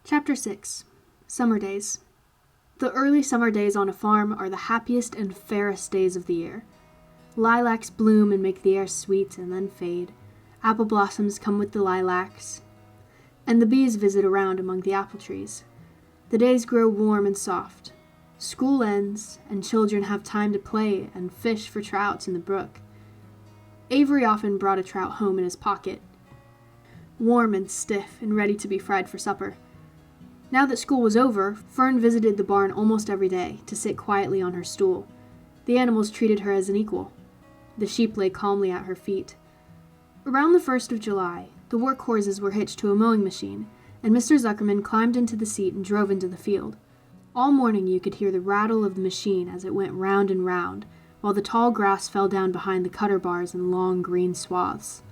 Chapter 6. Summer Days. The early summer days on a farm are the happiest and fairest days of the year. Lilacs bloom and make the air sweet and then fade. Apple blossoms come with the lilacs, and the bees visit around among the apple trees. The days grow warm and soft. School ends, and children have time to play and fish for trouts in the brook. Avery often brought a trout home in his pocket, warm and stiff and ready to be fried for supper. Now that school was over, Fern visited the barn almost every day to sit quietly on her stool. The animals treated her as an equal. The sheep lay calmly at her feet. Around the 1st of July, the work horses were hitched to a mowing machine, and Mr. Zuckerman climbed into the seat and drove into the field. All morning you could hear the rattle of the machine as it went round and round, while the tall grass fell down behind the cutter bars in long green swaths.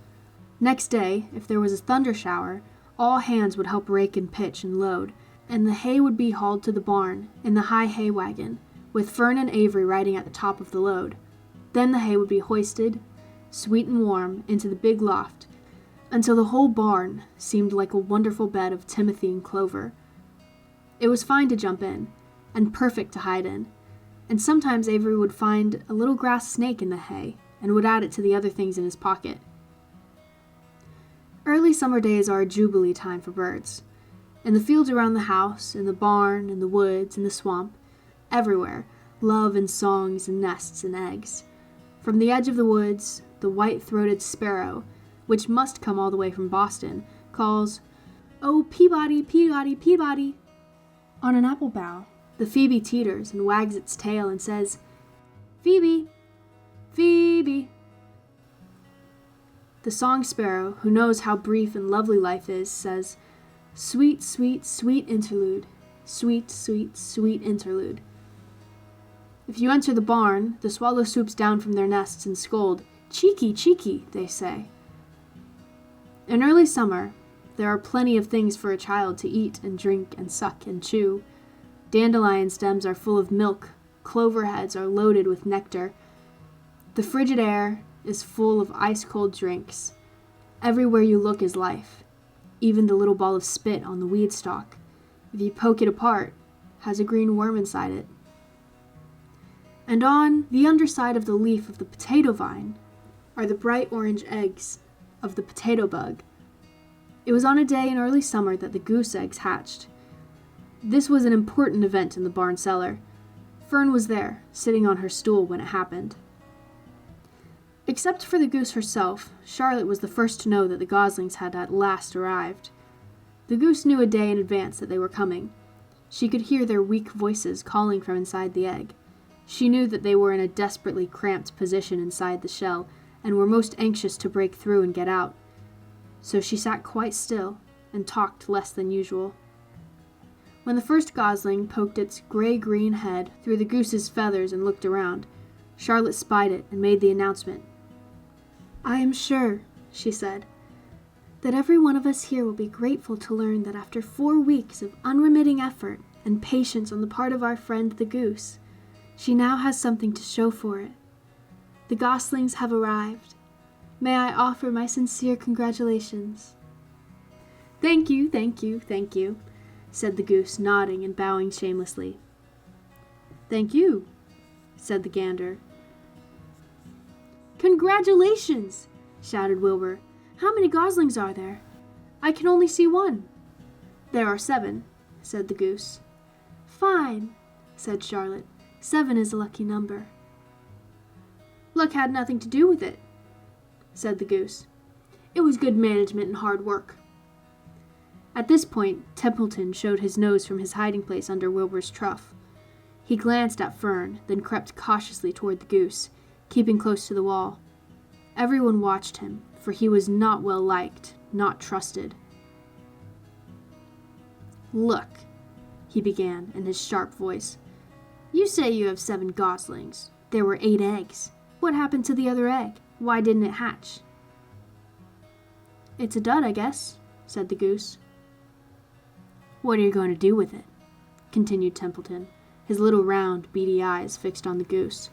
Next day, if there was a thunder shower, all hands would help rake and pitch and load, and the hay would be hauled to the barn in the high hay wagon, with Fern and Avery riding at the top of the load. Then the hay would be hoisted, sweet and warm, into the big loft, until the whole barn seemed like a wonderful bed of timothy and clover. It was fine to jump in, and perfect to hide in, and sometimes Avery would find a little grass snake in the hay, and would add it to the other things in his pocket. Early summer days are a jubilee time for birds. In the fields around the house, in the barn, in the woods, in the swamp, everywhere, love and songs and nests and eggs. From the edge of the woods, the white-throated sparrow, which must come all the way from Boston, calls, "Oh, Peabody, Peabody, Peabody!" On an apple bough, the phoebe teeters and wags its tail and says, "Phoebe, Phoebe!" The song sparrow, who knows how brief and lovely life is, says, "Sweet, sweet, sweet interlude, sweet, sweet, sweet interlude." If you enter the barn, the swallow swoops down from their nests and scold, "Cheeky, cheeky," they say. In early summer, there are plenty of things for a child to eat and drink and suck and chew. Dandelion stems are full of milk, clover heads are loaded with nectar. The frigid air is full of ice-cold drinks. Everywhere you look is life. Even the little ball of spit on the weed stalk, if you poke it apart, has a green worm inside it. And on the underside of the leaf of the potato vine are the bright orange eggs of the potato bug. It was on a day in early summer that the goose eggs hatched. This was an important event in the barn cellar. Fern was there, sitting on her stool when it happened. Except for the goose herself, Charlotte was the first to know that the goslings had at last arrived. The goose knew a day in advance that they were coming. She could hear their weak voices calling from inside the egg. She knew that they were in a desperately cramped position inside the shell, and were most anxious to break through and get out. So she sat quite still, and talked less than usual. When the first gosling poked its gray-green head through the goose's feathers and looked around, Charlotte spied it and made the announcement. "I am sure," she said, "that every one of us here will be grateful to learn that after 4 weeks of unremitting effort and patience on the part of our friend the goose, she now has something to show for it. The goslings have arrived. May I offer my sincere congratulations?" "Thank you, thank you, thank you," said the goose, nodding and bowing shamelessly. "Thank you," said the gander. "Congratulations!" shouted Wilbur. "How many goslings are there? I can only see one." "There are 7, said the goose. "Fine," said Charlotte. 7 is a lucky number." "Luck had nothing to do with it," said the goose. "It was good management and hard work." At this point, Templeton showed his nose from his hiding place under Wilbur's trough. He glanced at Fern, then crept cautiously toward the goose, keeping close to the wall. Everyone watched him, for he was not well liked, not trusted. "Look," he began in his sharp voice. "You say you have 7 goslings. There were 8 eggs. What happened to the other egg? Why didn't it hatch?" "It's a dud, I guess," said the goose. "What are you going to do with it?" continued Templeton, his little round, beady eyes fixed on the goose.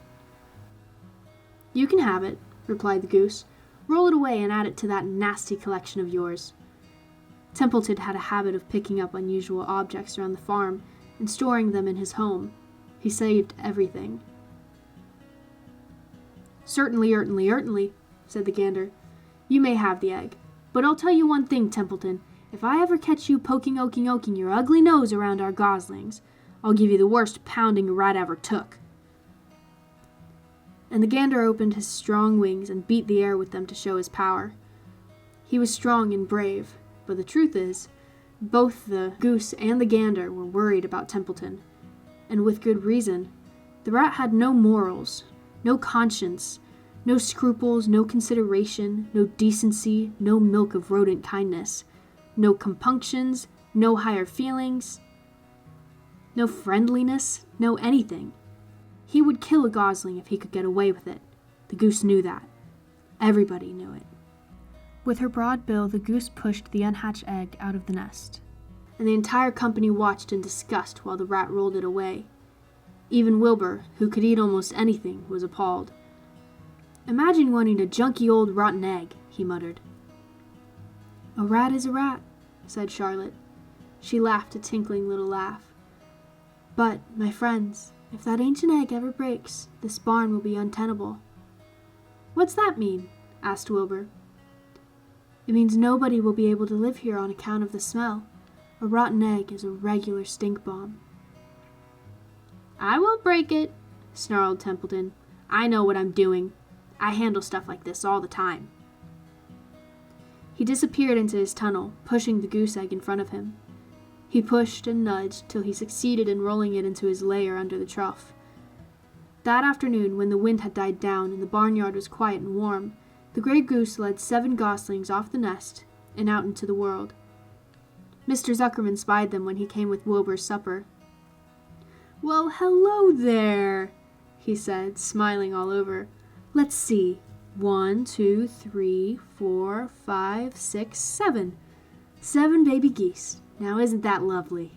"You can have it," replied the goose. "Roll it away and add it to that nasty collection of yours." Templeton had a habit of picking up unusual objects around the farm and storing them in his home. He saved everything. Certainly, said the gander. You may have the egg. But I'll tell you one thing, Templeton. If I ever catch you poking your ugly nose around our goslings, I'll give you the worst pounding a rat ever took. And the gander opened his strong wings and beat the air with them to show his power. He was strong and brave, but the truth is, both the goose and the gander were worried about Templeton, and with good reason. The rat had no morals, no conscience, no scruples, no consideration, no decency, no milk of rodent kindness, no compunctions, no higher feelings, no friendliness, no anything. He would kill a gosling if he could get away with it. The goose knew that. Everybody knew it. With her broad bill, the goose pushed the unhatched egg out of the nest, and the entire company watched in disgust while the rat rolled it away. Even Wilbur, who could eat almost anything, was appalled. Imagine wanting a junky old rotten egg, he muttered. A rat is a rat, said Charlotte. She laughed a tinkling little laugh. But, my friends, if that ancient egg ever breaks, this barn will be untenable. What's that mean? Asked Wilbur. It means nobody will be able to live here on account of the smell. A rotten egg is a regular stink bomb. I won't break it, snarled Templeton. I know what I'm doing. I handle stuff like this all the time. He disappeared into his tunnel, pushing the goose egg in front of him. He pushed and nudged till he succeeded in rolling it into his lair under the trough. That afternoon, when the wind had died down and the barnyard was quiet and warm, the gray goose led 7 goslings off the nest and out into the world. Mr. Zuckerman spied them when he came with Wilbur's supper. Well, hello there, he said, smiling all over. Let's see. 1, 2, 3, 4, 5, 6, 7. 7 baby geese. Now isn't that lovely?